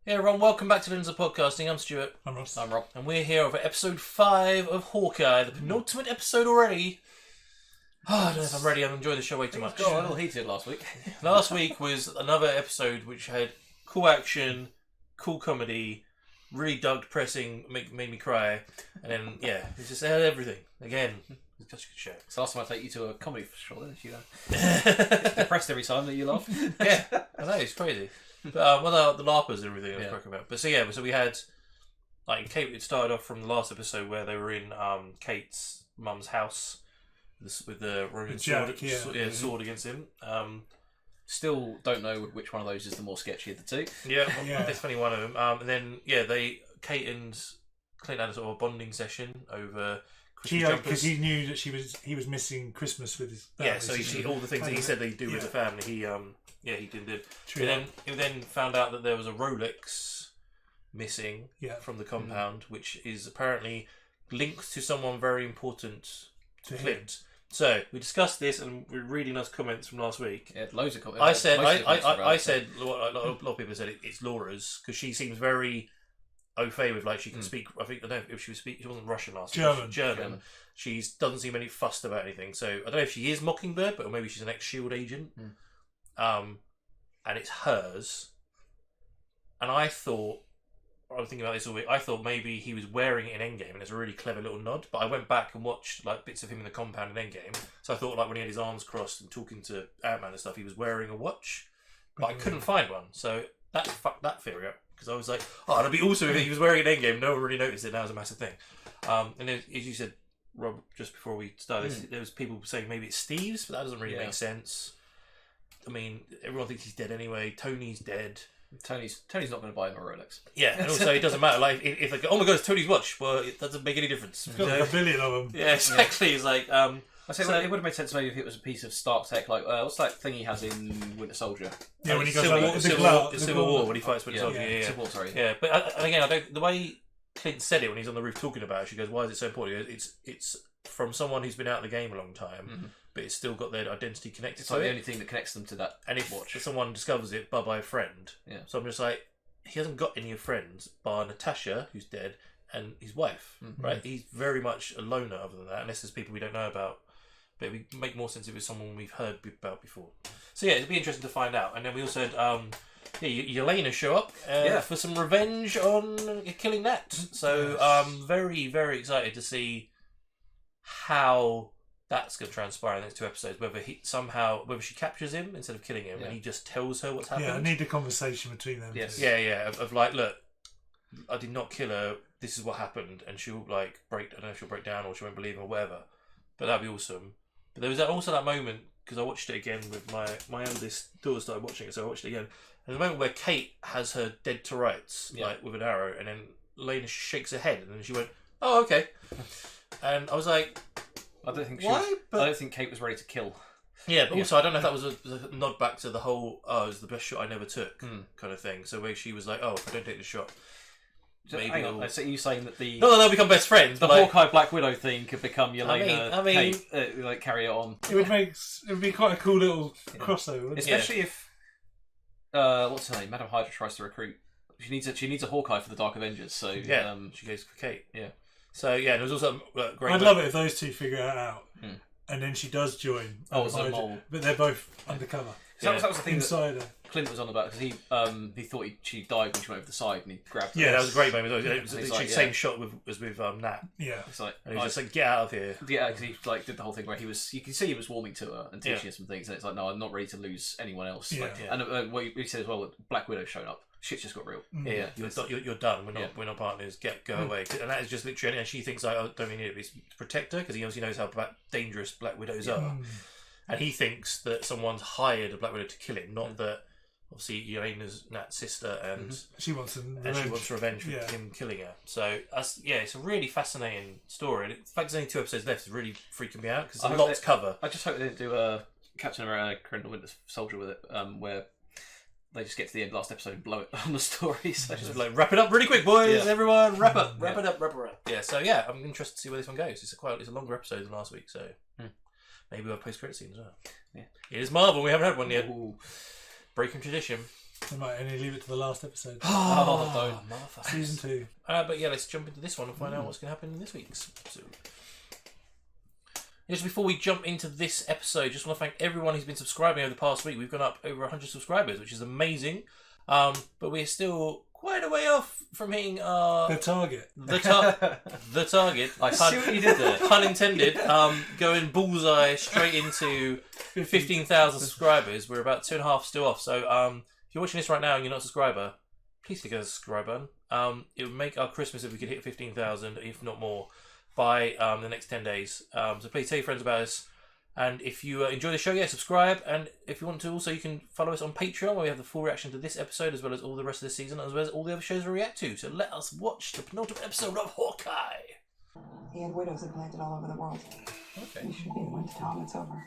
Hey everyone, welcome back to Lindsay Podcasting. I'm Stuart. I'm Ross. I'm Rob. And we're here for episode 5 of Hawkeye, the penultimate episode already. I don't know if I'm ready. I'm enjoying the show way too much. Got a little heated last week. Last week was another episode which had cool action, cool comedy, really dark, depressing, made me cry. And then, it just had everything. Again, it's such a good show. So last time I take you to a comedy for sure, then you get depressed every time that you laugh. Yeah, I know, it's crazy. But the LARPers and everything I was talking about. But so we had, like, Kate, it started off from the last episode where they were in Kate's mum's house with the Ronin sword against him. Still don't know which one of those is the more sketchy of the two. Yeah, definitely one of them. And then, Kate and Clint had a sort of a bonding session over Christmas jumpers. Because he knew that he was missing Christmas with his family. Yeah, so all the things that he said they do with the family, he did. He then found out that there was a Rolex missing from the compound, which is apparently linked to someone very important to Clint. So we discussed this, and we're reading us comments from last week. Yeah, loads of comments. I said what a lot of people said it's Laura's, because she seems very au fait with, like, she can speak. I don't know if she was she wasn't Russian last week. German. She doesn't seem any fussed about anything. So I don't know if she is Mockingbird, but maybe she's an ex-SHIELD agent. And it's hers. And I was thinking about this all week. I thought maybe he was wearing it in Endgame, and it's a really clever little nod. But I went back and watched, like, bits of him in the compound in Endgame. So I thought, like, when he had his arms crossed and talking to Ant-Man and stuff, he was wearing a watch. But I couldn't find one. So that fucked that theory up. Because I was like, it'd be awesome if he was wearing it in Endgame. No one really noticed it. Now it's a massive thing. And as you said, Rob, just before we started, there was people saying maybe it's Steve's, but that doesn't really make sense. I mean, everyone thinks he's dead anyway. Tony's dead. Tony's not going to buy him a Rolex. Yeah, and also it doesn't matter. Like, if they go, oh my god, it's Tony's watch. Well, it doesn't make any difference. He's got like a billion of them. Yeah, exactly. It's like, I say it would have made sense maybe if it was a piece of Stark tech, like what's that thing he has in Winter Soldier? Yeah, when he goes Civil War, when he fights Winter Soldier. Yeah. Civil War, sorry. Yeah, but again, the way Clint said it when he's on the roof talking about it, she goes, "Why is it so important?" He goes, it's from someone who's been out of the game a long time, but it's still got their identity connected. It's like the only thing that connects them to that. And if someone discovers it, by a friend. Yeah. So I'm just like, he hasn't got any friends bar Natasha, who's dead, and his wife. Right? He's very much a loner other than that, unless there's people we don't know about. But it would make more sense if it was someone we've heard about before. So yeah, it'd be interesting to find out. And then we also had Yelena show up for some revenge on killing Nat. So I'm very, very excited to see how that's going to transpire in the next 2 episodes. Whether she captures him instead of killing him, and he just tells her what's happened. Yeah, I need a conversation between them. Yes. Yeah. Of like, look, I did not kill her. This is what happened, and she'll like break. I don't know if she'll break down or she won't believe him or whatever. But that'd be awesome. But there was also that moment, because I watched it again with my eldest daughter started watching it, so I watched it again. And the moment where Kate has her dead to rights, like with an arrow, and then Lena shakes her head, and then she went, "Oh, okay." And I was like, I don't think Kate was ready to kill. Yeah, but also I don't know if that was a nod back to the whole it was the best shot I never took kind of thing. So where she was like, if I don't take the shot, maybe hang on. So you saying that they'll become best friends. The Hawkeye Black Widow thing could become Yelena. I mean, Kate, like carry it on. It would be quite a cool little crossover, especially if what's her name, Madam Hydra tries to recruit. She needs a Hawkeye for the Dark Avengers. So she goes for Kate. Yeah. So there was also great. I'd love it if those two figure it out, and then she does join. As a mole, but they're both undercover. So that was the thing Insider. that Clint was on about, because he thought she died when she went over the side, and he grabbed her. Yeah, that was a great moment. It was the same shot as with Nat. Yeah, it's like, and he was just like, "Get out of here." Yeah, because he did the whole thing where you can see he was warming to her and teaching her some things, and it's like, no, I'm not ready to lose anyone else. Yeah. And what he said as well, Black Widow showing up. Shit's just got real. Yeah, you're done. We're not partners. Go away. And that is just literally. And she thinks, I don't really need it to protect her, because he obviously knows how dangerous Black Widows are. And he thinks that someone's hired a Black Widow to kill him, not that. Obviously, Yelena's Nat's sister, and she wants revenge for him killing her. So it's a really fascinating story. And in fact, there's only 2 episodes left. It's really freaking me out because there's a lot to cover. I just hope they didn't do a Captain America and Winter Soldier with it, where they just get to the end of the last episode and blow it on the story. So just like, wrap it up really quick, boys. Everyone, wrap it up. Yeah. So I'm interested to see where this one goes. It's a longer episode than last week, so maybe we'll have post-credit scene as well. Yeah, it is Marvel. We haven't had one yet. Breaking tradition. They might only leave it to the last episode. Oh, don't. Motherfuckers. Season 2. But yeah, let's jump into this one and find out what's going to happen in this week's episode. Just before we jump into this episode, just want to thank everyone who's been subscribing over the past week. We've gone up over 100 subscribers, which is amazing. But we're still quite a way off from hitting our... The target. The target. I see what you did there. Pun intended. Going bullseye straight into 15,000 subscribers. We're about 2.5 still off. So if you're watching this right now and you're not a subscriber, please click on the subscribe button. It would make our Christmas if we could hit 15,000, if not more, by the next 10 days. So please tell your friends about us. And if you enjoy the show, subscribe. And if you want to also, you can follow us on Patreon, where we have the full reaction to this episode, as well as all the rest of the season, as well as all the other shows we react to. So let us watch the penultimate episode of Hawkeye. He had widows implanted all over the world. Okay. You should be the one to tell him it's over.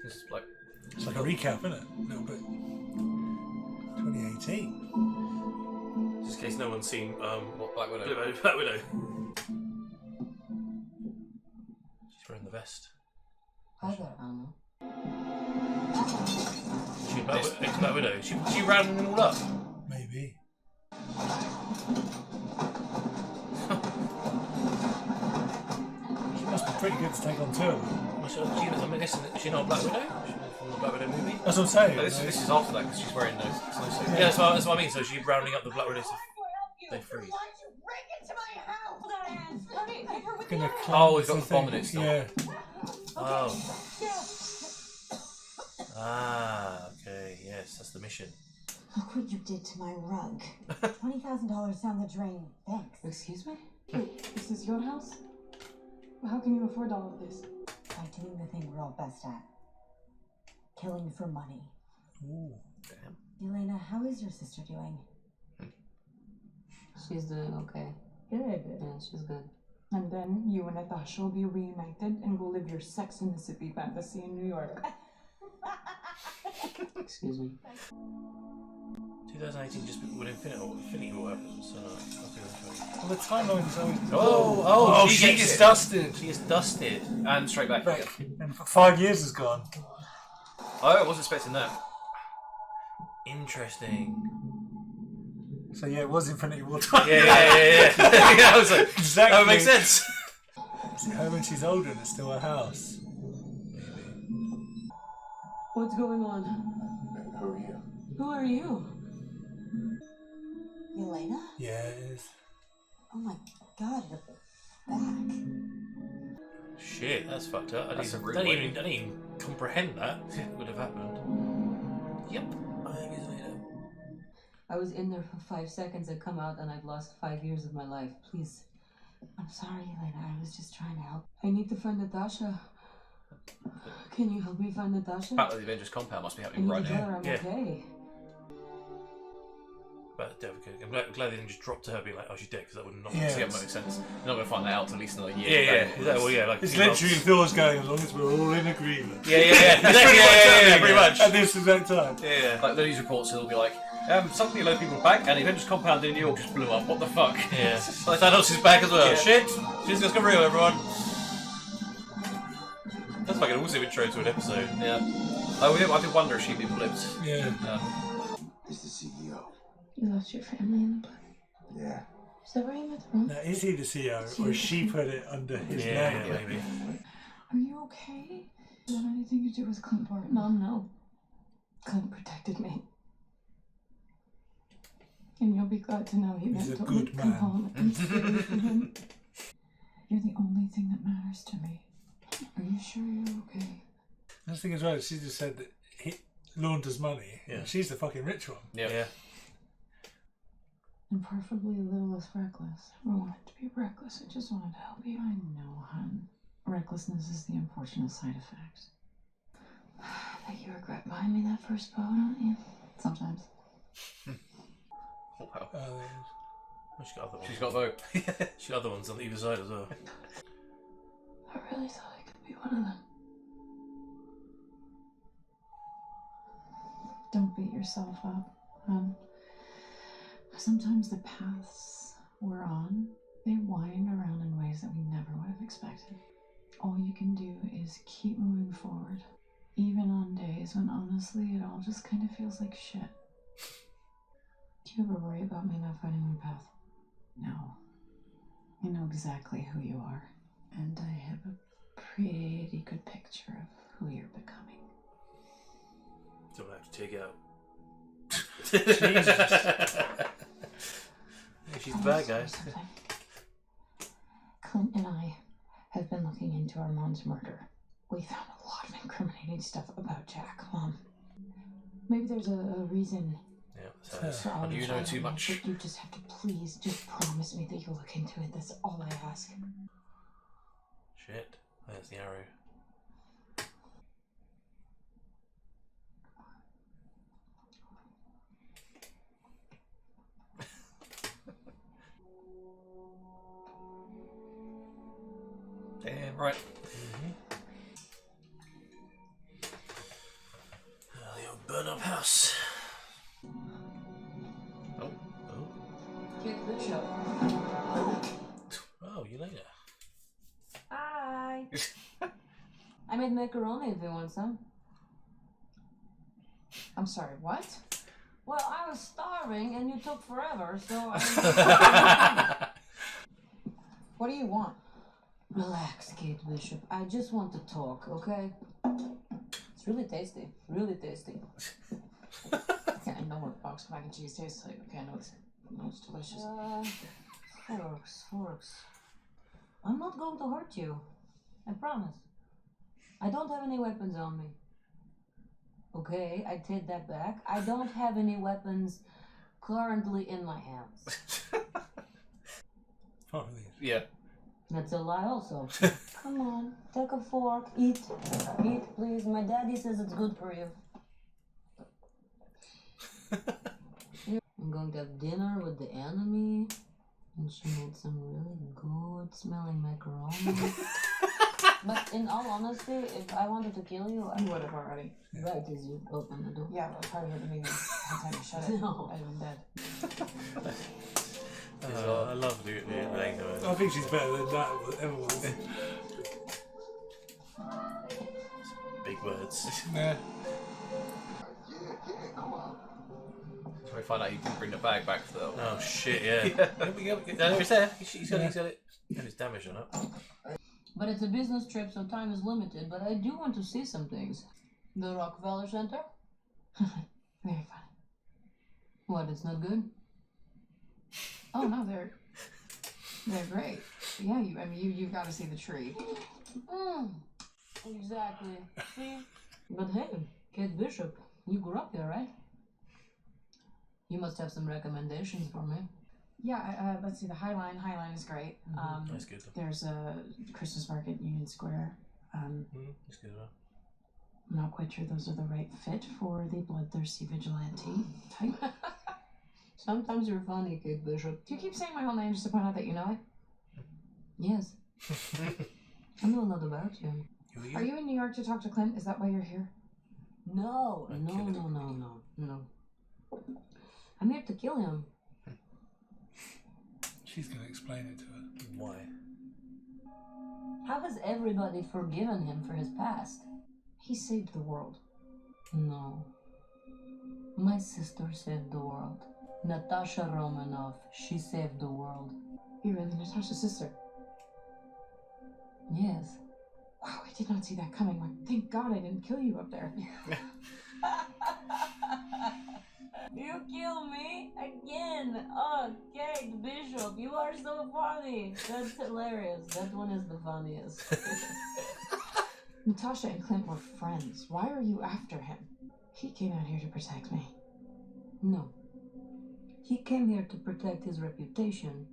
This is like... It's like a recap, isn't it? A little bit. 2018. Just in case no one's seen What, Black Widow? Black Widow. She's wearing the vest. Hi there, Anna. She's Black Widow. She rounding them all up. Maybe. She must be pretty good to take on 2 of them. I'm guessing that she's not a Black Widow? She's from the Black Widow movie? That's what I'm saying. No, this is after that, because she's wearing those. Yeah, that's what I mean. So she's rounding up the Black Widow to stay free. Gonna Oh, we've got the bomb in it still. Yeah. Oh. Ah, okay. Yes, that's the mission. Look what you did to my rug. $20,000 down the drain. Thanks. Excuse me? Wait, is this your house? How can you afford all of this? By doing the thing we're all best at. Killing for money. Ooh. Damn. Elena, how is your sister doing? She's doing okay. Good. Yeah, she's good. And then you and Natasha will be reunited and go live your Sex in the City fantasy in New York. Excuse me. 2018 just when Infinity War happens. So Well, the timeline's always... Oh, she gets gets it. dusted. She gets dusted. And straight back again. And 5 years has gone. Oh, I wasn't expecting that. Interesting. So yeah, it was Infinity War. Yeah. Yeah, I was like, Exactly. that would make sense. Is it her when she's older and it's still her house? What's going on? Who are you? Who are you? Elena? Yeah, it is. Oh my god, you're back. Shit, that's fucked up. I That's a rude didn't way. even comprehend that would have happened. Yep. I think it's later. I was in there for 5 seconds. I come out and I've lost 5 years of my life. Please. I'm sorry, Elena. I was just trying to help. I need to find Natasha. Can you help me find Natasha? Battle of the Avengers compound must be I happening need right to tell now. her I'm Yeah. okay. But I'm glad they didn't just drop to her being like, oh, she's dead, because that would not Yeah. make Yeah, sense. makes sense. They're not going to find that out till at least another year. Yeah, like It's 2 months. literally Thor's going as long as we're all in agreement. Yeah, exactly, yeah, pretty much. At this exact time. Yeah. Like the news reports, it'll be like, suddenly a load of people are back, and the Avengers compound in New York just blew up. What the fuck? Yeah. Like Thanos is back as well. Yeah. Shit! Shit's just got real, everyone. That's like an awesome intro to an episode. Yeah. I did wonder if she'd be blipped. Yeah. He's the CEO. You lost your family in the blood. Yeah. Is that where you met the room? Now, is he the CEO or she put it under his Yeah, name? maybe. Are you okay? Does that have anything to do with Clint Barton? Mom, no. Clint protected me. And you'll be glad to know he He's meant a to good come man. home and stay with him. You're the only thing that matters to me. Are you sure you're okay? That's the thing as well. She just said that he launders money. Yeah. And she's the fucking rich one. Yeah. And preferably a little less reckless. I wanted to be reckless. I just wanted to help you. I know, hon. Recklessness is the unfortunate side effect. I bet you regret buying me that first bow, don't you? Sometimes. Wow. She's got other ones. She's got a vote. She's got other ones on either side as well. I really thought I could be one of them. Don't beat yourself up, hon. Sometimes the paths we're on, they wind around in ways that we never would have expected. All you can do is keep moving forward Even on days when honestly it all just kind of feels like shit. Do you ever worry about me not finding my path? No. I know exactly who you are. And I have a pretty good picture of who you're becoming. Don't have to take out. Jesus. She's the bad guy. Clint and I have been looking into our mom's murder. We found a lot of incriminating stuff about Jack, Mom. Maybe there's a reason. Yeah, For all You your know time too on it, much. but you just have to please just promise me that you'll look into it. That's all I ask. Shit. There's the arrow. Damn right. The old burn up house. Oh. Kid Bishop. Oh, you later. Hi. I made macaroni if you want some. I'm sorry, what? Well, I was starving and you took forever, so I... What do you want? Relax, Kate Bishop. I just want to talk, okay? It's really tasty. Really tasty. Okay, I know what boxed mac and cheese tastes like. Okay, I know it's delicious. Forks. I'm not going to hurt you. I promise. I don't have any weapons on me. Okay, I take that back. I don't have any weapons currently in my hands. Yeah. That's a lie also. Come on, take a fork, eat. Eat, please. My daddy says it's good for you. I'm going to have dinner with the enemy. And she made some really good smelling macaroni. But in all honesty, if I wanted to kill you, I You would have already. Right as you open the door. Yeah, but part of it means by the time you shut it, No. I'd have been dead. I love the anger. I think she's better than that ever was. Big words. Yeah. So we find out he didn't bring the bag back though. Oh shit, yeah. No, it's there. He's got it. And it's damaged on it. But it's a business trip, so time is limited. But I do want to see some things. The Rockefeller Center? Very fun. What, it's not good? Oh no, they're great. Yeah, you've got to see the tree. Exactly. See? But hey, Kate Bishop, you grew up here, right? You must have some recommendations for me. Yeah, let's see, the High Line. High Line is great. That's good. There's a Christmas market, Union Square. That's good enough. I'm not quite sure those are the right fit for the bloodthirsty vigilante type. Sometimes you're funny, Kate Bishop. Do you keep saying my whole name just to point out that you know it? Yes. I know a lot about you. Are you in New York to talk to Clint? Is that why you're here? No. I'm here to kill him. She's going to explain it to her. Why? How has everybody forgiven him for his past? He saved the world. No. My sister saved the world. Natasha Romanoff, she saved the world. You're really Natasha's sister? Yes. Wow, I did not see that coming. Like, thank God I didn't kill you up there. You kill me again. Oh, Kate Bishop, you are so funny. That's hilarious. That one is the funniest. Natasha and Clint were friends. Why are you after him? He came out here to protect me. No. He came here to protect his reputation.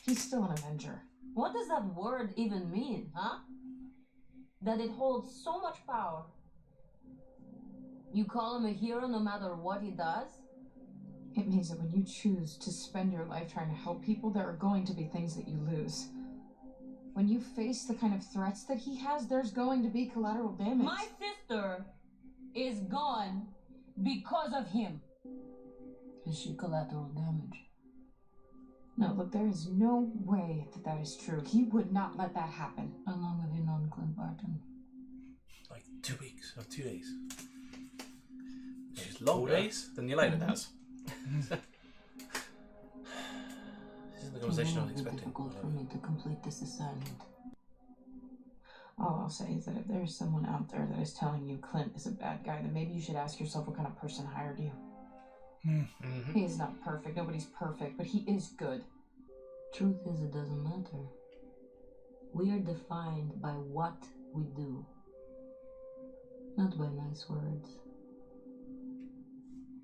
He's still an Avenger. What does that word even mean, huh? That it holds so much power. You call him a hero no matter what he does? It means that when you choose to spend your life trying to help people, there are going to be things that you lose. When you face the kind of threats that he has, there's going to be collateral damage. My sister is gone because of him. Is she collateral damage? No, look, there is no way that is true. He would not let that happen. How long have you known Clint Barton? Like 2 weeks. Oh, 2 days. It's longer 4 days? than Yelena has. This isn't the conversation I was It will be expecting. difficult for me to complete this assignment. All I'll say is that if there's someone out there that is telling you Clint is a bad guy, then maybe you should ask yourself what kind of person hired you. Mm-hmm. He is not perfect. Nobody's perfect, but he is good. Truth is, it doesn't matter. We are defined by what we do, not by nice words.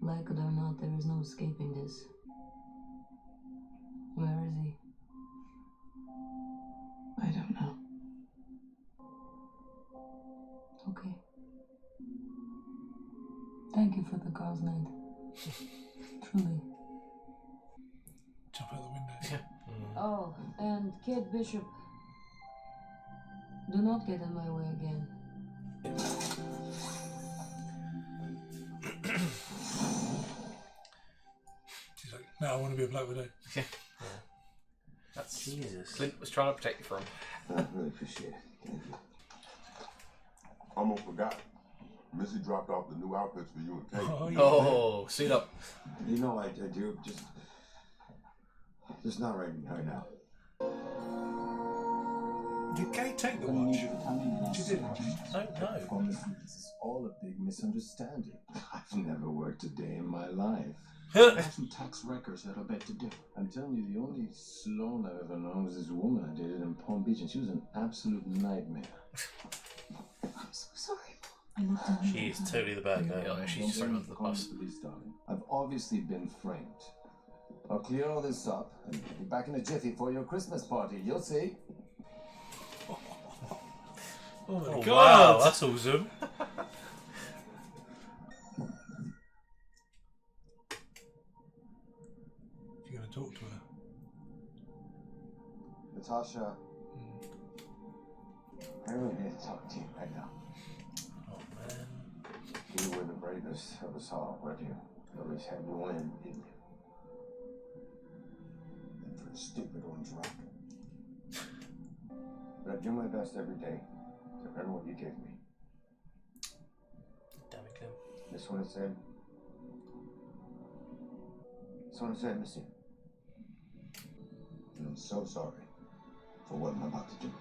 Like it or not, there is no escaping this. Where is he? I don't know. Okay. Thank you for the girls' night. Truly. Jump out the window. Yeah. Oh, and Kid Bishop, do not get in my way again. She's like, no, I want to be a Black Widow. Yeah. That's Jesus. Clint was trying to protect you from. I really appreciate it. Thank you. Almost forgot. Missy dropped off the new outfits for you and Kate. Oh, yeah. Oh, suit up. You know, I do. Just not right now. Did Kate take the watch? She didn't. I don't know. Promise you, this is all a big misunderstanding. I've never worked a day in my life. I have some tax records that'll bet to differ. I'm telling you, the only Sloan I've ever known was this woman I dated in Palm Beach, and she was an absolute nightmare. I'm so sorry. I looked at She is totally the bad guy. Yeah, she's just thrown under the bus. Police, darling. I've obviously been framed. I'll clear all this up and be back in a jiffy for your Christmas party. You'll see. Oh my Oh, god! wow, that's awesome. You're going to talk to her. Natasha, I really need to talk to you right now. Oh, man. You were the bravest of us all, weren't you? You always had you win, didn't you? And for the stupid orange rock. But I do my best every day to earn what you gave me. Damn it, Clem. This one it said. This one it said, Missy. And I'm so sorry for what I'm about to do.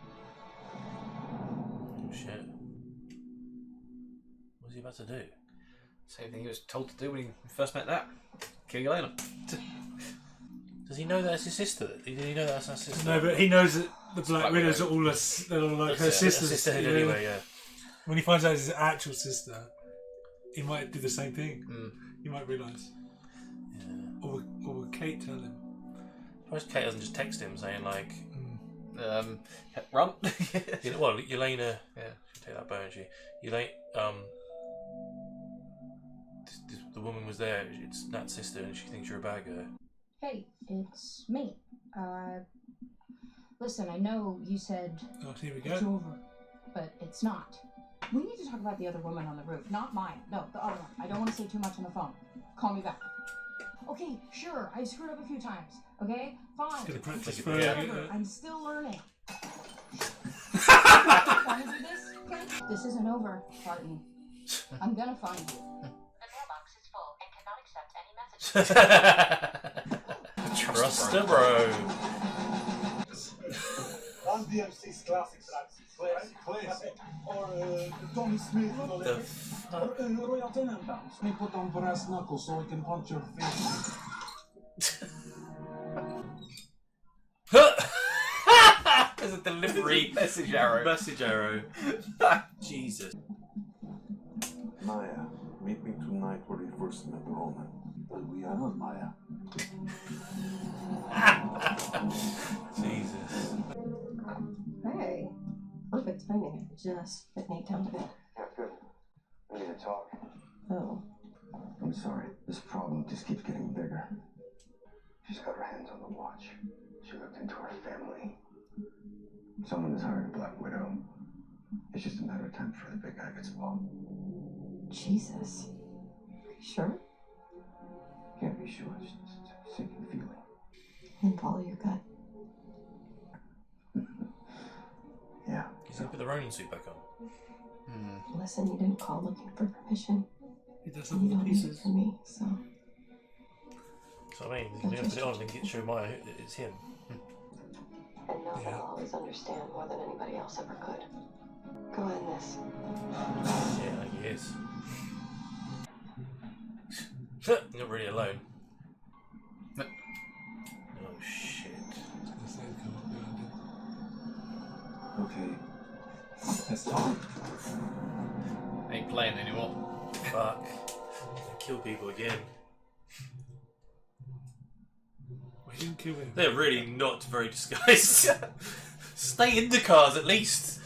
Oh, shit. What's he about to do? Same thing he was told to do when he first met that. Kill Yelena. Does he know that's his sister? Did he know that's her sister? No, but he knows that the Black Black Widows are Widow. all, they're all like her That's it, sisters. her sisterhood Yeah. anyway, yeah. When he finds out it's his actual sister, he might do the same thing. He might realise. Yeah. Or will Kate tell him? Suppose Kate doesn't just text him saying like, Run. well, Yelena, yeah, she'll take that bow, and she, Yelena, the woman was there. It's Nat's sister, and she thinks you're a bad guy. Hey, it's me. Listen, I know you said Oh, here we it's go. over, but it's not. We need to talk about the other woman on the roof, not mine. No, the other one. I don't want to say too much on the phone. Call me back. Okay, sure, I screwed up a few times. Okay, fine. Gonna practice Yeah. further. Whatever, I'm still learning. Want to do this? Okay. This isn't over, Barton. I'm gonna find you. The mailbox is full and cannot accept any messages. Trust a bro. That's DMC's classic tracks. Classic. Or Tommy Smith. The fuck? Royal Tenenbaums. Let me put on brass knuckles so I can punch your face. There's a delivery message arrow. Message arrow. Jesus. Maya, meet me tonight where we first met Ronin. But we are not Maya. Jesus. Hey, perfect timing. Just put Nate down to bed. Yeah, good. We need to talk. Oh. I'm sorry. This problem just keeps getting bigger. She's got her hands on the watch. She looked into her family. Someone has hired a Black Widow. It's just a matter of time before the big guy gets involved. Jesus. Are you sure? Can't be sure. It's just a sinking feeling. Then follow your gut. Yeah. He's gonna put the Ronin suit back on. Listen, you didn't call looking for permission. He does And have you the don't need it pieces. for me, so... So I mean, you can put it on and show Maya it's him. And know that I'll always understand more than anybody else ever could. Go end this. Yeah, he is. Not really alone. Oh shit. Okay, let's talk. Ain't playing anymore. Fuck. Kill people again. We didn't kill him. They're really not very disguised. Stay in the cars at least.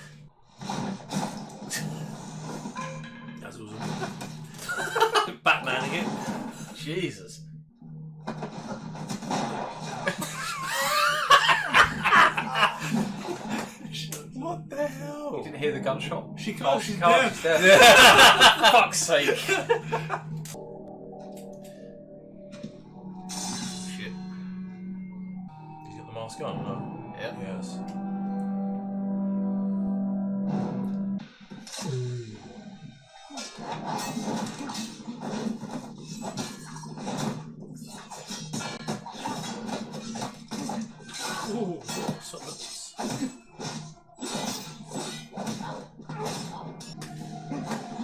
That's awesome. Batman again. Jesus. What the hell? You didn't hear the gunshot? She can't. Oh, she's can't. dead. She's dead. Fuck's sake. Shit. He's got the mask on, no? Yeah. Yes. Ooh.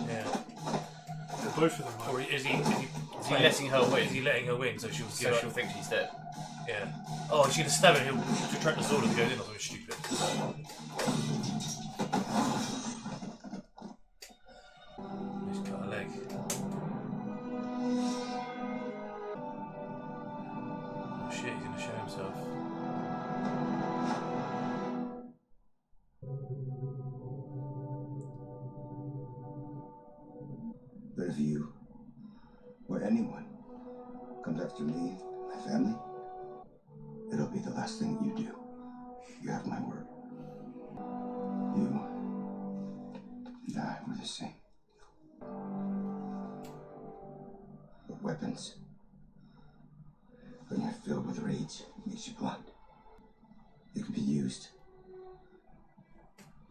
Yeah. Both of them. Or is he letting her win? Is he letting her win so she'll she'll think she's dead? Yeah. Oh, she's gonna stab him. He'll retract the sword and go in or something stupid. Just cut a leg. Oh shit, he's gonna show himself. But if you, or anyone, comes after me, my family, it'll be the last thing you do. You have my word. You and I were the same. But weapons, when you're filled with rage, makes you blunt. They can be used,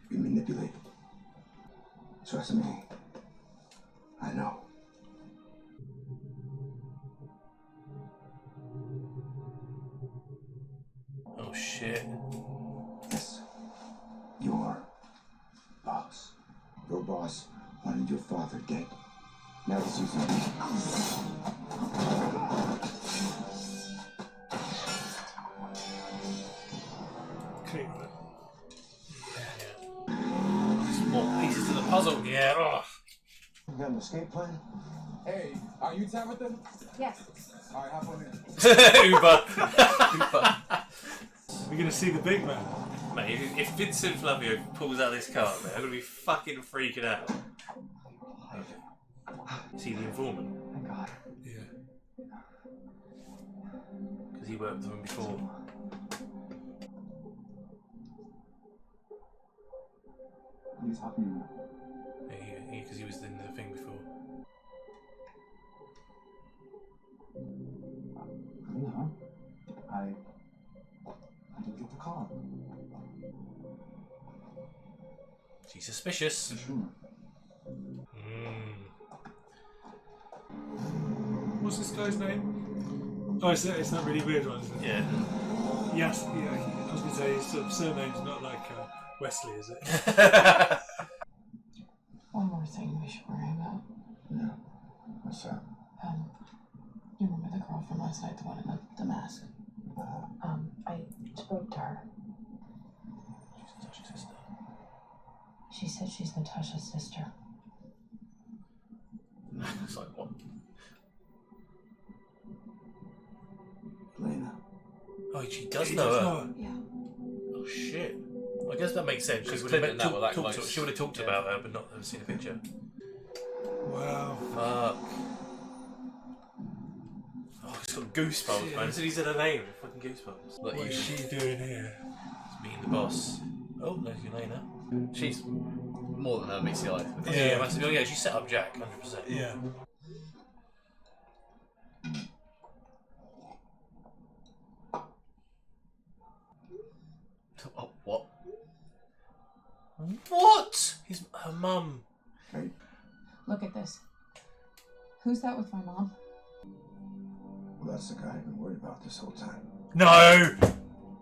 be manipulated. Trust me, I know. Oh shit. Yes, your boss. Your boss wanted your father dead. Now he's using me. Okay, right. More pieces to the puzzle. Yeah. Oh. You got an escape plan? Hey, are you Tabitha? Yes. Alright, hop on in. Uber. We're gonna see the big man. Mate, if Vincent Flavio pulls out this card, mate, I'm gonna be fucking freaking out. See the informant? Thank God. Yeah. Because he worked with him before. What are you talking about? Because he was in the thing before. No. I didn't get the call. She's suspicious. Sure. What's this guy's name? Oh, it's that really weird one, isn't it? Yeah. Yes, yeah. I was going to say his sort of surname's not like Wesley, is it? One more thing we should worry about. Yeah. What's that? You remember the girl from last night, the one in the mask? I spoke to her. She's Natasha's sister. She said she's Natasha's sister. It's like, what? Lena. Oh, she does He know does her. know her. Yeah. Oh shit. I guess that makes sense. Because She would Clinton have and that were that talked close. she would have talked about her, but not seen a picture. Wow. Fuck. Oh, he's got goosebumps, man. As soon as he said her name, fucking goosebumps. Like What is she doing here? He's meeting the boss. Oh, there's Elena. she's more than her meets the eye. Yeah, massive. Oh, yeah, she set up Jack, 100%. Yeah. Oh, what? What? Her mum. Look at this. Who's that with my mom? Well, that's the guy I've been worried about this whole time. No!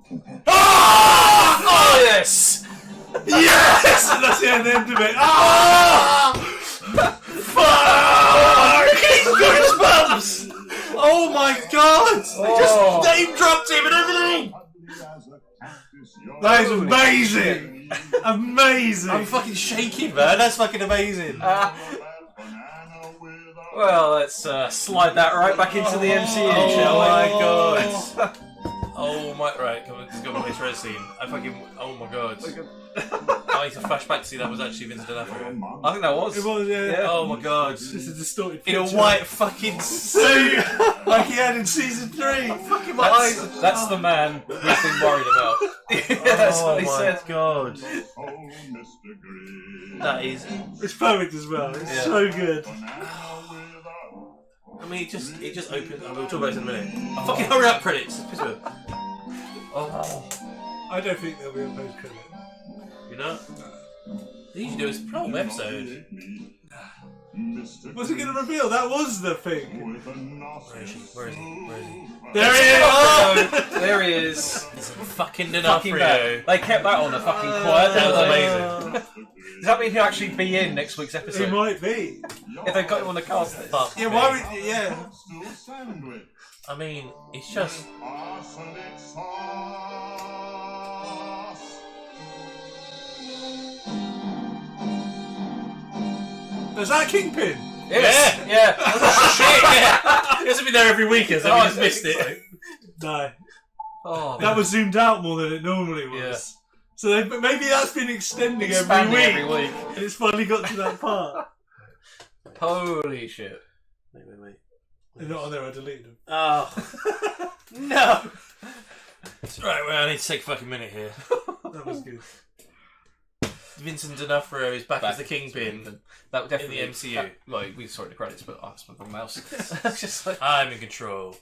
Kingpin. Oh yes! Yes! That's the end of it. Ah! Fuck! Goosebumps! Oh my god! They just name dropped him and everything! That is amazing! Amazing! I'm fucking shaking, man. That's fucking amazing. Well, let's slide that right back into the MCU, shall we? Oh my god. Oh my, right, come on, let's go to my next scene. I fucking, oh my god. I need to flash back to see that was actually Vincent D'Onofrio. I think that was. It was, yeah. Oh my god. This is a distorted In a picture. white fucking suit! Like he had in season 3. Fucking my eyes. That's the man we've been worried about. That's what he said. God. That is. It's perfect as well. It's so good. I mean, it just opens. We'll talk about it in a minute. Fucking hurry up, credits. Piss me off. Oh. I don't think there'll be a post credit. You know? They usually do a whole episode. What's he going to reveal? That was the thing. Where is he? Where is he? Where is he? There he is! Oh, there he is. It's fucking D'Onofrio. They kept that on a fucking quiet. That was amazing. Does that mean he'll actually be in next week's episode? He might be. If they got him on the cast list. Fuck Yeah, me. why would... Yeah. I mean, it's just. Is that Kingpin? Yes. Yeah! Shit, yeah! He hasn't been there every week, has he? Oh, We just missed it. No. Oh, That was zoomed out more than it normally was. Yeah. So maybe that's been extending Expanding every every week. week. And it's finally got to that part. Holy shit. Wait. They're not on there, I deleted them. Oh. No! Right, well, I need to take a fucking minute here. That was good. Vincent D'Onofrio is back as the Kingpin That would definitely in the MCU. Well, we saw it in the credits, but that's my mouse. It's just like, I'm in control.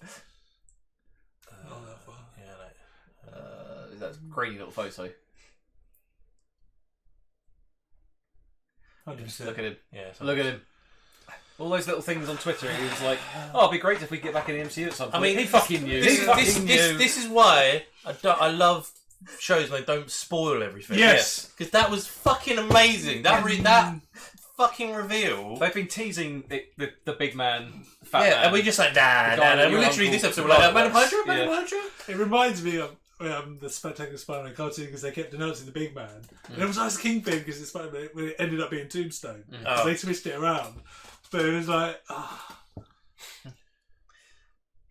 Not that far. Yeah, that's a grainy little photo. 100%. Look at him. Yeah, Look at him. All those little things on Twitter, he was like, "Oh, it'd be great if we get back in the MCU at some point." I mean, he fucking knew. This is why I love shows when they don't spoil everything. Yes. Because that was fucking amazing. That fucking reveal. They've been teasing the big man, And we just like, nah. We literally, this episode, we're like, Man of Hydra? It reminds me of the Spectacular Spider-Man cartoon because they kept announcing the big man. And it was nice Kingpin because it's Spider-Man, when it ended up being Tombstone. So they switched it around. But it was like,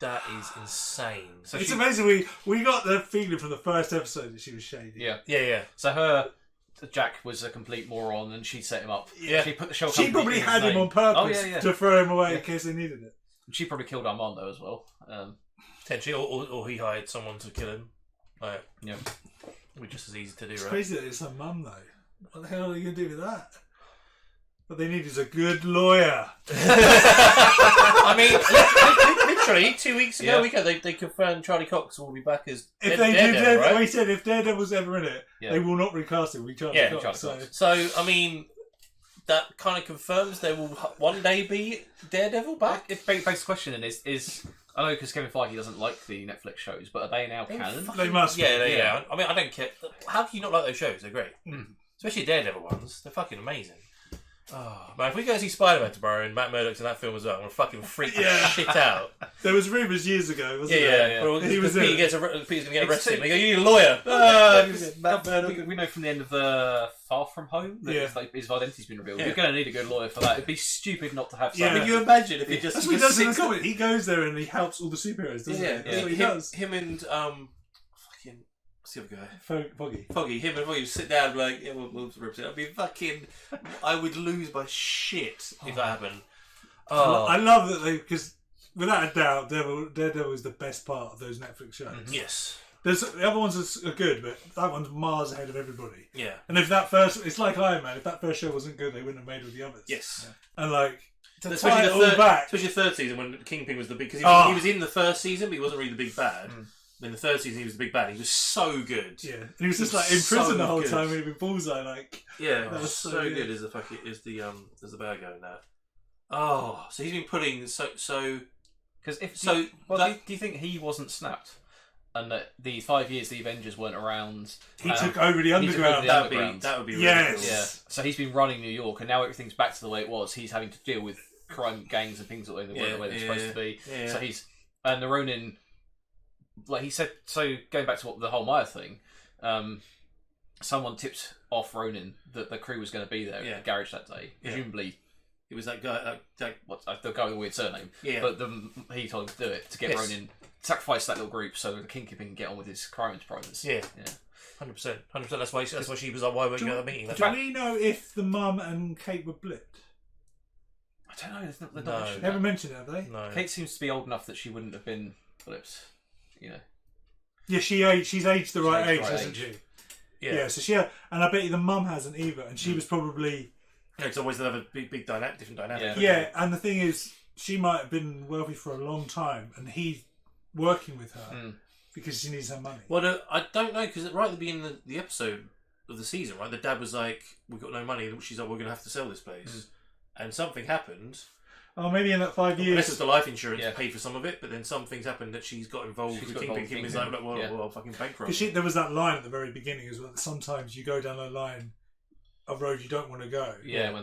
That is insane. So it's amazing. We got the feeling from the first episode that she was shady. Yeah. So Jack was a complete moron, and she set him up. Yeah. She put the show. She probably had him on purpose to throw him away in case they needed it. She probably killed Armando as well. Potentially, or he hired someone to kill him. Yeah. Which is just as easy to do, It's right? crazy that it's her mum, though. What the hell are you going to do with that? What they need is a good lawyer. I mean, literally 2 weeks ago, they confirmed Charlie Cox will be back as If they Daredevil, right? we said if Daredevil's ever in it, they will not recast him. We Charlie Cox. So I mean, that kind of confirms there will one day be Daredevil back. It begs the question then is I know because Kevin Feige doesn't like the Netflix shows, but are they now canon? They must. Yeah. I mean, I don't care. How can you not like those shows? They're great, especially Daredevil ones. They're fucking amazing. Oh, man, if we go see Spider-Man tomorrow and Matt Murdock's in that film as well, I'm gonna fucking freak the shit out. There was rumours years ago, wasn't there? Yeah. Well, he was Peter's gonna get arrested. And they go, "You need a lawyer." Matt Murdock. We know from the end of Far From Home that his identity's been revealed. You're going to need a good lawyer for that. It'd be stupid not to have something. Can you imagine if he just... That's what he does in the comic. He goes there and he helps all the superheroes, doesn't he? That's what he does. Him and fucking... What's the other guy? Foggy. Him and Foggy would sit down and be like, yeah, we'll represent. I'd be fucking... I would lose my shit if that happened. I love that they... Because without a doubt, Daredevil is the best part of those Netflix shows. Yes. The other ones are good, but that one's miles ahead of everybody. Yeah. And if that first... It's like Iron Man. If that first show wasn't good, they wouldn't have made all the others. Yes. Yeah. And like... Especially the third season when Kingpin was the big... Because he was in the first season, but he wasn't really the big bad. In the third season, he was the big bad. He was so good. Yeah, and he was just like in prison the whole time. He'd been bullseye, like that was so good as the bad guy in that. Oh, so he's been putting because do you think he wasn't snapped, and that the 5 years the Avengers weren't around, he took over the underground. That would be really cool. Yeah. So he's been running New York, and now everything's back to the way it was. He's having to deal with crime gangs and things the way they're supposed to be. Yeah. So and the Ronin, like he said. So going back to what the whole Maya thing, someone tipped off Ronin that the crew was going to be there at the garage that day. Presumably, it was that guy. The guy with a weird surname. Yeah. But he told him to do it to get Ronin, sacrifice that little group so the Kingpin can get on with his crime enterprises. Yeah. 100%. That's why she was like, "Why weren't you at the meeting?" Do we know if the mum and Kate were blipped? I don't know. They're not never mentioned it, have they? No. Kate seems to be old enough that she wouldn't have been blipped. Yeah, she's aged the right age, hasn't she? Yeah. So and I bet you the mum hasn't either, and she was probably. Yeah, it's always another different dynamic. Yeah, and the thing is, she might have been wealthy for a long time, and he's working with her because she needs her money. Well, I don't know, because right at the beginning of the episode of the season, right, the dad was like, "We've got no money." She's like, "We're going to have to sell this place," and something happened. Oh, maybe in that 5 years. Unless it's the life insurance paid for some of it, but then something's happened that she's got involved with Kingpin. Kingpin's like, well, fucking bankrupt. Because there was that line at the very beginning as well. That sometimes you go down a line, a road you don't want to go. Yeah,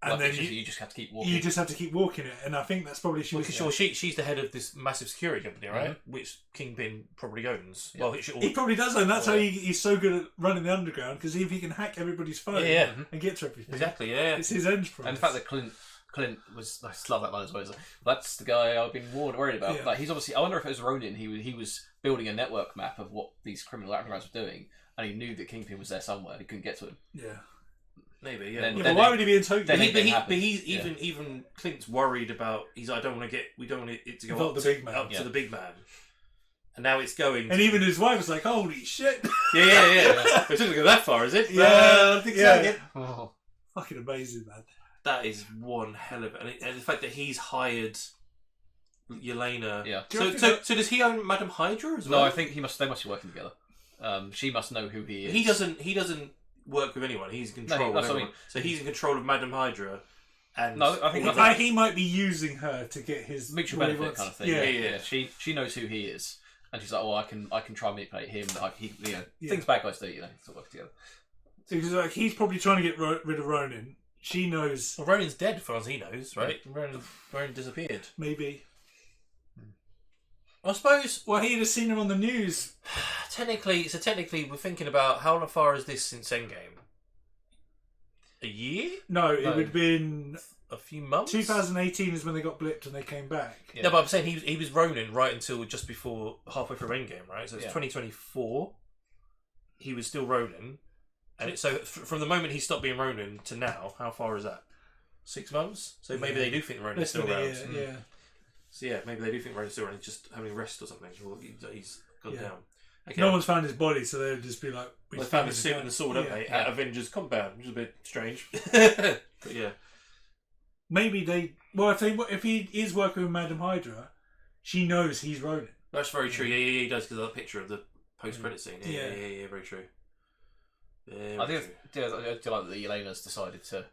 and then you just have to keep walking. You just have to keep walking it, and I think that's probably she's the head of this massive security company, right? Which Kingpin probably owns. Yeah. Well, he probably does own. That's how he's so good at running the underground, because if he can hack everybody's phone and get to everything, exactly, it's his enterprise. And the fact that Clint was, I just love that line as well. He's like, that's the guy I've been worried about. Like, he's obviously, I wonder if it was Ronin. He was building a network map of what these criminal undergrounds were doing, and he knew that Kingpin was there somewhere. He couldn't get to him. Yeah, maybe. Yeah. But why would he be in Tokyo? But he's even Clint's worried about. He's like, we don't want it to go up to the big man. And now it's going. And even his wife was like, "Holy shit!" Yeah. It doesn't go that far, is it? I think so. Oh, fucking amazing, man. That is one hell of it. And the fact that he's hired Yelena. Yeah. So does he own Madame Hydra as well? No, I think they must be working together. She must know who he is. He doesn't work with anyone. He's in control of everyone. So he's in control of Madame Hydra. And no, I think he might be using her to get his mutual benefit kind of thing. Yeah. She knows who he is, and she's like, "Oh, I can try and manipulate him." Things bad guys do, to work together. So he's probably trying to get rid of Ronin. She knows. Well, Ronin's dead, as far as he knows, right? Ronin disappeared. Maybe. I suppose. Well, he'd have seen him on the news. Technically, we're thinking about how far is this since Endgame? A year? No, it would have been a few months. 2018 is when they got blipped and they came back. Yeah. No, but I'm saying he was Ronin right until just before halfway through Endgame, right? So it's 2024. He was still Ronin. And so from the moment he stopped being Ronin to now, how far is that? 6 months? So maybe they do think Ronin's still around. Yeah. So maybe they do think Ronin's still around. He's just having a rest or something. He's gone down. Okay. No one's found his body, so they'd just be like... They found his suit and the sword, haven't they? At Avengers compound, which is a bit strange. But yeah. Maybe they... Well, if he is working with Madame Hydra, she knows he's Ronin. That's very true. Yeah, he does, because of that picture of the post-credit scene. Yeah, very true. I do like that Yelena's decided to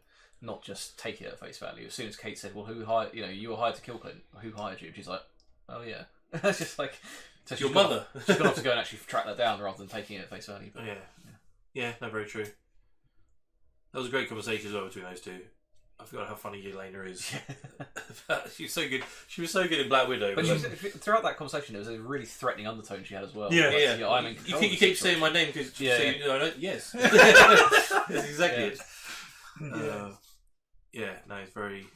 not just take it at face value. As soon as Kate said, "Well, who hired? You were hired to kill Clint. Who hired you?" She's like, "Oh yeah." It's just like so your mother. She's gone off to go and actually track that down rather than taking it at face value. But, no, very true. That was a great conversation as well between those two. I forgot how funny Yelena is. She was so good. She was so good in Black Widow. But throughout that conversation, there was a really threatening undertone she had as well. Yeah. I'm in control. You keep saying my name because yes. That's exactly it. No, it's very.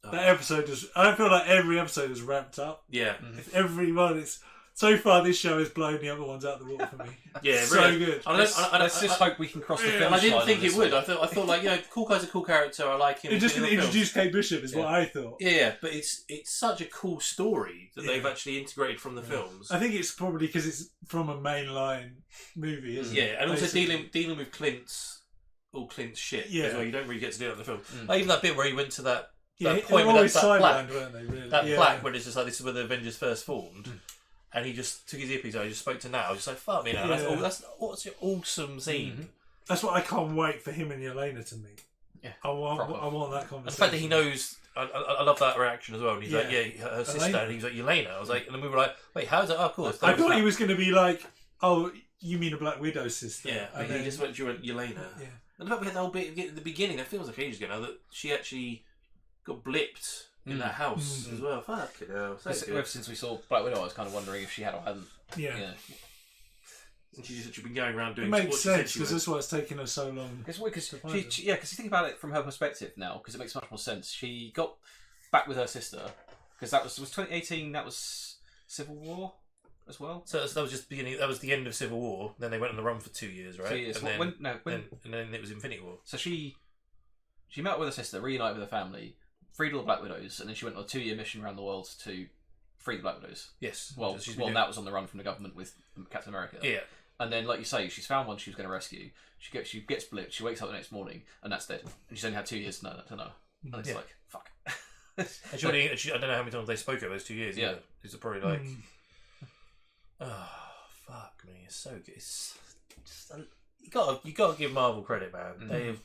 That episode I feel like every episode is ramped up. Yeah. If everyone is. So far, this show has blown the other ones out the water for me. Yeah, so really. good. Let's just hope we can cross the finish line. I didn't think it would. I thought like, Cool Guy's a cool character. I like him. It's just going to introduce Kate Bishop, is what I thought. Yeah, but it's such a cool story that they've actually integrated from the films. I think it's probably because it's from a mainline movie, isn't it? Yeah, and also dealing with Clint's shit as well. You don't really get to do it in the film. Like even that bit where he went to that point with that plaque, weren't they? Really? That plaque where it's just like this is where the Avengers first formed. And he just took his earpiece out, he just spoke to Now, just like, fuck me now, that's an awesome scene. That's what I can't wait for him and Yelena to meet. Yeah, I want that conversation. The fact that he knows, I love that reaction as well. And he's like, her sister, and he's like, Yelena. I was like, and then we were like, wait, how's it? Oh, of course. I thought he was going to be like, oh, you mean a Black Widow sister? Yeah, and he just went to Yelena. Yeah. And the fact we had the whole bit at the beginning, that feels like ages ago now, that she actually got blipped in that house as well. Fuck it, ever since we saw Black Widow, I was kind of wondering if she had or hadn't. Yeah. And she's been going around doing. It makes sense because that's why it's taken her so long. It's weird because you think about it from her perspective now, because it makes much more sense. She got back with her sister because that was 2018. That was Civil War as well. So that was just beginning. That was the end of Civil War. Then they went on the run for 2 years, right? 2 years. And then it was Infinity War. So she met up with her sister, reunited with her family, freed all the Black Widows, and then she went on a 2-year mission around the world to free the Black Widows. Yes. Well, that was on the run from the government with Captain America. Yeah. And then, like you say, she's found one she was going to rescue. She gets blipped. She wakes up the next morning, and that's dead. And she's only had 2 years to know. And it's like, fuck. And I don't know how many times they spoke over those 2 years. Yeah. It's probably like, oh fuck me, it's so good. It's just, you got to give Marvel credit, man.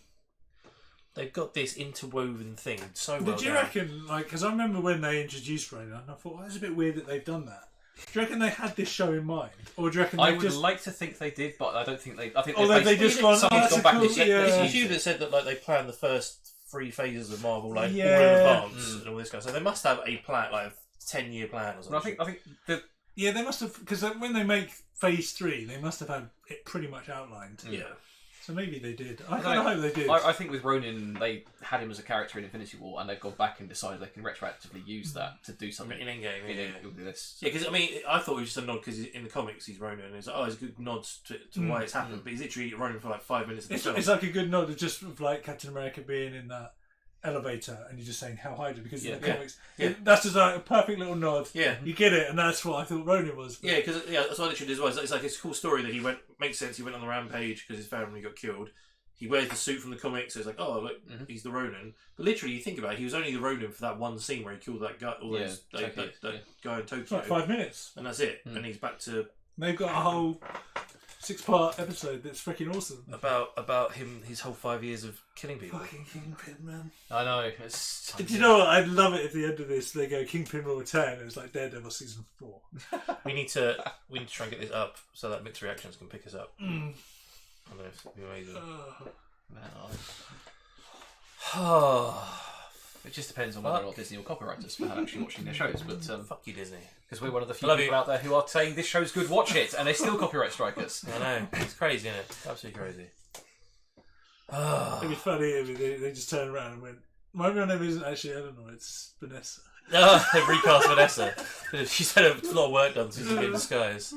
They've got this interwoven thing so well. Did you reckon, like, because I remember when they introduced Ronin, and I thought, it's a bit weird that they've done that. Do you reckon they had this show in mind, or do you reckon I would like to think they did, but I don't think they. I think they just gone. Somebody's gone back. It's you that said that like they planned the first 3 phases of Marvel all in advance and all this kind of stuff. So they must have a plan, like a 10-year plan or something. I think they must have, because when they make Phase 3, they must have had it pretty much outlined. Yeah. So maybe they did. I kind of hope they did. I think with Ronin, they had him as a character in Infinity War, and they've gone back and decided they can retroactively use that to do something in Endgame. Yeah, because I mean, I thought it was just a nod because in the comics he's Ronin, and it's like, it's a good nod to why it's happened. But he's literally Ronin for like 5 minutes. It's like a good nod of just like Captain America being in that elevator and you're just saying how high because in the comics that's just like a perfect little nod. You get it, and that's what I thought Ronin was. But... because that's what I literally did as well. It's like it's a cool story that he went. Makes sense. He went on the rampage because his family got killed. He wears the suit from the comics, so it's like, oh, look, he's the Ronin. But literally, you think about it, he was only the Ronin for that one scene where he killed that guy, that guy in Tokyo. It's like 5 minutes, and that's it. And he's back to. They've got a whole 6-part episode that's freaking awesome about him, his whole 5 years of killing people. Fucking Kingpin, man! I know. Do you know what? I'd love it if the end of this they go Kingpin will return. It was like Daredevil season 4. we need to try and get this up so that Mixed Reactions can pick us up. I don't know if it'd be amazing. It just depends on whether or not Disney will copyright us for actually watching their shows. But fuck you, Disney, because we're one of the few people out there who are saying this show's good, watch it, and they still copyright strike us. I know, it's crazy, isn't it? Absolutely crazy. It'd be funny if they just turned around and went, "My real name isn't actually Eleanor; it's Vanessa." They recast Vanessa. She's had a lot of work done since she's been in disguise.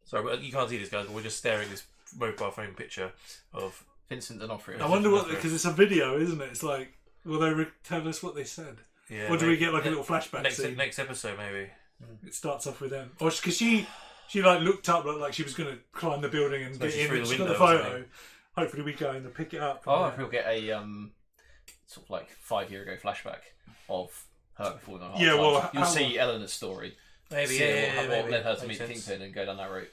Sorry, you can't see this, guys, but we're just staring at this mobile phone picture of Vincent D'Onofrio. I wonder what, because it's a video, isn't it? It's like, will they tell us what they said? Yeah. Or do we get like a little flashback scene? Next episode, maybe. It starts off with them. Or because she like looked up like she was going to climb the building and get in. She got the photo. Hopefully we go and pick it up. If we'll get a sort of like 5 year ago flashback of her falling on hard times. You'll see Eleanor's story. Maybe, what led her to meet Kingpin and go down that route.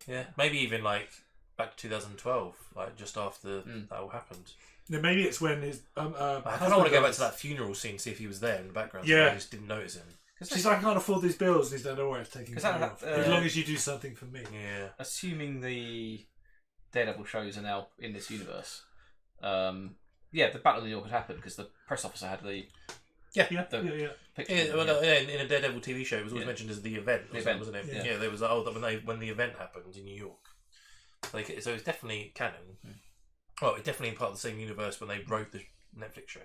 Yeah, maybe even like back to 2012, like just after that all happened. Yeah, maybe it's when his. I kind of want to go back to that funeral scene, see if he was there in the background. Yeah, I just didn't notice him. She's like, I can't afford these bills, and he's like, don't worry, it's taking care of. As long as you do something for me. Yeah. Assuming the Daredevil shows are now in this universe, the Battle of New York had happened because the press officer had the. Yeah. In a Daredevil TV show, it was always mentioned as the event, wasn't it? Yeah, there was when the event happened in New York. Like, so it's definitely canon. Well, it's definitely part of the same universe when they wrote the Netflix show.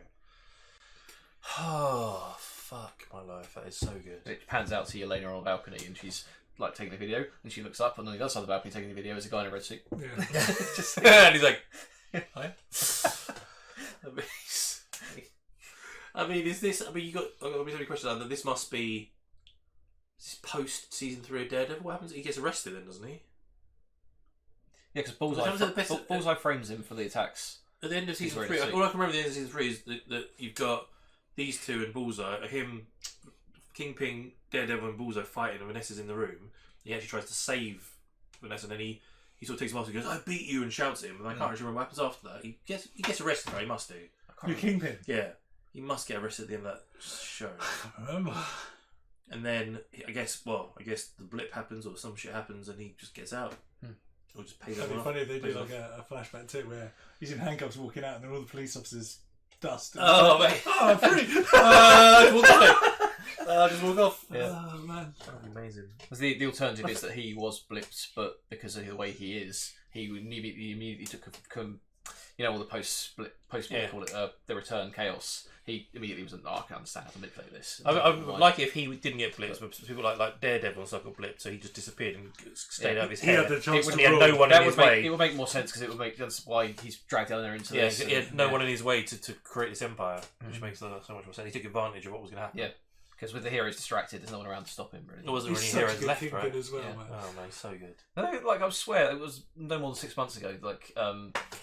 Oh, fuck my life! That is so good. It pans out to Yelena on a balcony, and she's like taking a video, and she looks up, and on the other side of the balcony taking the video is a guy in a red suit. Yeah, and he's like, "Hi." I mean, is this? I mean, I've got so many questions. This must be post season 3 of Daredevil. What happens? He gets arrested then, doesn't he? Yeah, because Bullseye frames him for the attacks at the end of season 3. All I can remember at the end of season 3 is that you've got these two and Bullseye, him, Kingpin, Daredevil, and Bullseye fighting, and Vanessa's in the room. He actually tries to save Vanessa, and then he he sort of takes him off and goes, "I beat you," and shouts at him. And I can't actually remember what happens after that. He gets arrested, right? He must do. Your Kingpin. Yeah, he must get arrested at the end of that show. I can't remember. And then I guess the blip happens or some shit happens, and he just gets out. Or just pays It'd be off. funny if they do like a flashback too, where he's in handcuffs walking out, and then all the police officers dust. Oh mate! Oh, I'm free! Just walk off. Yeah. Oh man, that'd be amazing. The alternative is that he was blipped, but because of the way he is, he immediately took all the post what do you call it, the return chaos. He immediately was I can understand how to manipulate this. I would like it if he didn't get blipped, but people like Daredevil and stuff got blipped, so he just disappeared and stayed out of his hair. He had the chance he had no one in his way. It would make more sense because it would make that's why he's dragged down there into this. He had no one in his way to create this empire, which makes so much more sense. He took advantage of what was going to happen. Yeah. Because with the heroes distracted, there's no one around to stop him. Really, there wasn't he's really such heroes a left, good right? as well, man. Oh man, so good. I swear, it was no more than 6 months ago.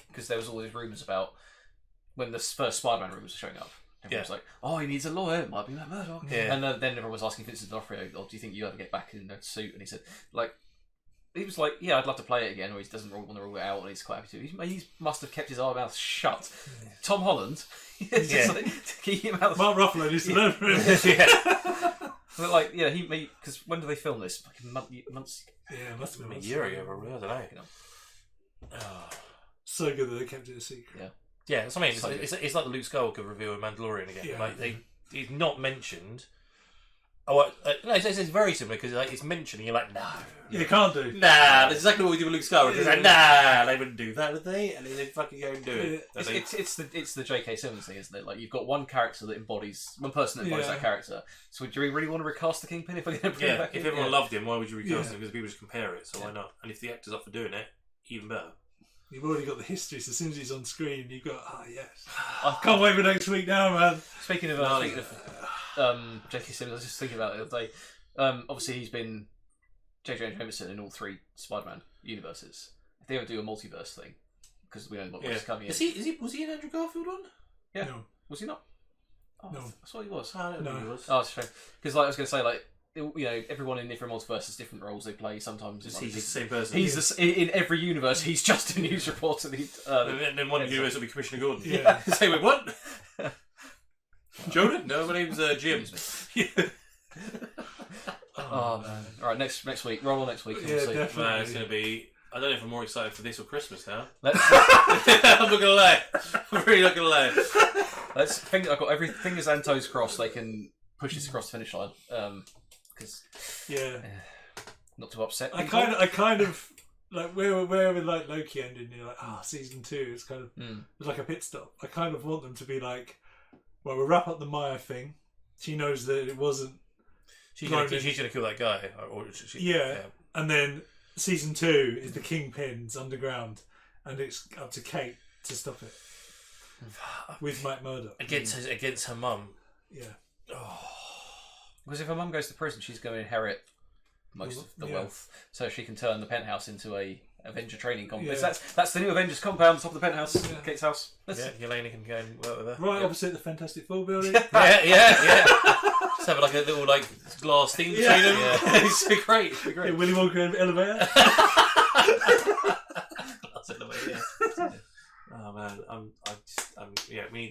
Because there was all these rumours about when the first Spider-Man rumours were showing up. Everyone was like, "Oh, he needs a lawyer. It might be Matt Murdock." Yeah. And then everyone was asking Vincent D'Onofrio, "Oh, do you think you ever get back in a suit?" And he said, he was like, "Yeah, I'd love to play it again," or he doesn't want to rule it out, and he's quite happy to. He must have kept his mouth shut. Yeah. Tom Holland, keep him out. Mark Ruffalo needs to learn from him. But because when did they film this? Fucking months. Yeah, it must have been a year ago, probably. I don't know. So good that they kept it a secret. Yeah. Yeah, that's what I mean. It's like the Luke Skywalker reveal of Mandalorian again. Yeah. He's not mentioned. No, it's very similar because it's mentioned and you're like, no. You can't do. Nah, that's exactly what we did with Luke Skywalker. It's like, nah, they wouldn't do that, would they? And then they fucking go and do it. It's the J.K. Simmons thing, isn't it? Like, you've got one person that embodies that character. So do you really want to recast the Kingpin if we're going to bring him back in? If everyone loved him, why would you recast him? Because people just compare it, so why not? And if the actor's up for doing it, even better. You've already got the history, so as soon as he's on screen, you've got, yes. I can't wait for next week now, man. Speaking of J.K. Simmons, I was just thinking about it the other day. Obviously, he's been J.J. Jameson in all 3 Spider-Man universes. If they ever do a multiverse thing, because we know what's coming in. Was he in Andrew Garfield one? Yeah. No. Was he not? Oh, no. I thought he was. I don't know he was. Oh, that's true. Because I was going to say, everyone in different multiverses has different roles they play. Sometimes he's the same person. In every universe, he's just a news reporter. And then one universe will be Commissioner Gordon. Yeah. Say, wait, what? Jordan? No, my name's Jim. Oh man! All right, next week. Roll on next week. Yeah, definitely. Man, it's going to be. I don't know if I'm more excited for this or Christmas now. I'm not going to lie. I'm really not going to lie. Let's think. I've got every fingers and toes crossed. They can push this across the finish line. Because not to upset. I kind of like where with like Loki ended. You're like, season 2. It's kind of it's like a pit stop. I kind of want them to be like, well, we'll wrap up the Maya thing. She knows that it wasn't. She's going to kill that guy. And then season 2 is the Kingpin's underground, and it's up to Kate to stop it with Matt Murdock against her mum. Yeah. Because if her mum goes to prison, she's going to inherit most of the wealth, so she can turn the penthouse into a Avenger training complex. Yeah. That's the new Avengers compound, top of the penthouse, Kate's house. Yelena can go and work with her. Right opposite the Fantastic Four building. yeah. Just have like a little glass thing between them. Yeah. It's great. Yeah, Willy Wonka elevator. Glass elevator. Yeah. Oh man,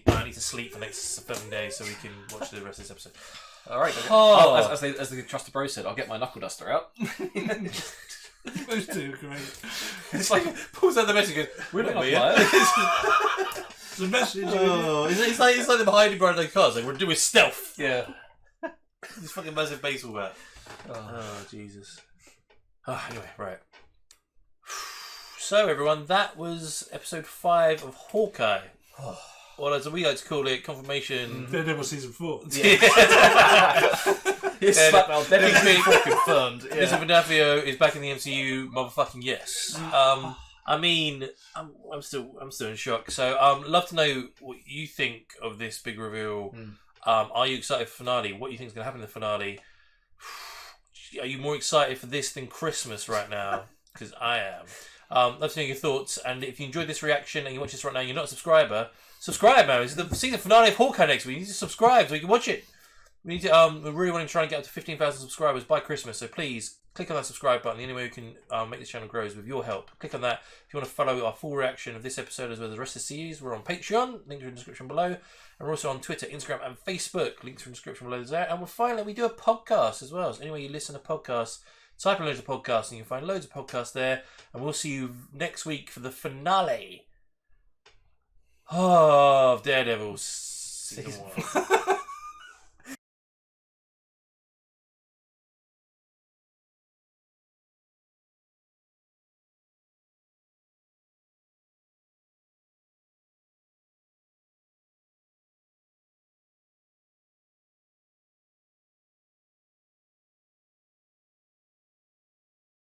I need to sleep for the next 7 days so we can watch the rest of this episode. All right. As the Trusted Bro said, I'll get my knuckle duster out. Those two, great. It's like pulls out the message and goes, "We're not here." The message. It's like the behind behind the cars. Like we're doing stealth. Yeah. This fucking massive baseball bat. Oh Jesus. Anyway, right. So everyone, that was episode 5 of Hawkeye. Or as we like to call it, confirmation. Daredevil season 4. Yes, definitely confirmed. Mr. Vanafio is back in the MCU. Motherfucking yes. I mean, I'm still in shock. So, love to know what you think of this big reveal. Are you excited for finale? What do you think is going to happen in the finale? Are you more excited for this than Christmas right now? Because I am. Love to know your thoughts. And if you enjoyed this reaction and you watch this right now, and you're not a subscriber. Subscribe, man. See the finale of Hawkeye next week. You need to subscribe so you can watch it. We need to. We really want to try and get up to 15,000 subscribers by Christmas. So please click on that subscribe button. The only way we can make this channel grow is with your help. Click on that. If you want to follow our full reaction of this episode as well as the rest of the series, we're on Patreon. Links are in the description below. And we're also on Twitter, Instagram, and Facebook. Links are in the description below there. And finally, we do a podcast as well. So anyway, you listen to podcasts, type in loads of podcasts, and you can find loads of podcasts there. And we'll see you next week for the finale of Daredevil season 1.